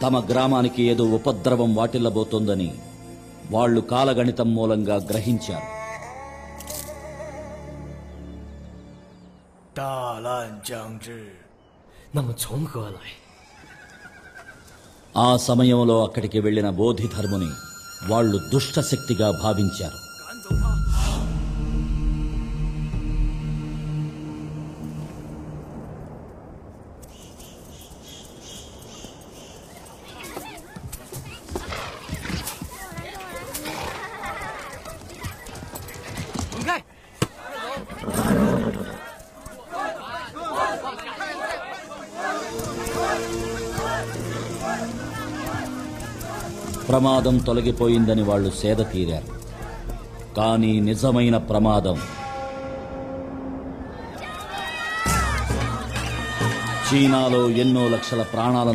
తమ గ్రామానికి ఏదో ఉపద్రవం వాటిల్లబోతోందని వాళ్లు కాలగణితం మూలంగా గ్రహించారు. ఆ సమయంలో అక్కడికి వెళ్లిన బోధిధర్ముని వాళ్లు దుష్టశక్తిగా భావించారు. ప్రమాదం తొలగిపోయిందని వాళ్లు సేద తీరారు. కానీ నిజమైన ప్రమాదం చీనాలో ఎన్నో లక్షల ప్రాణాలను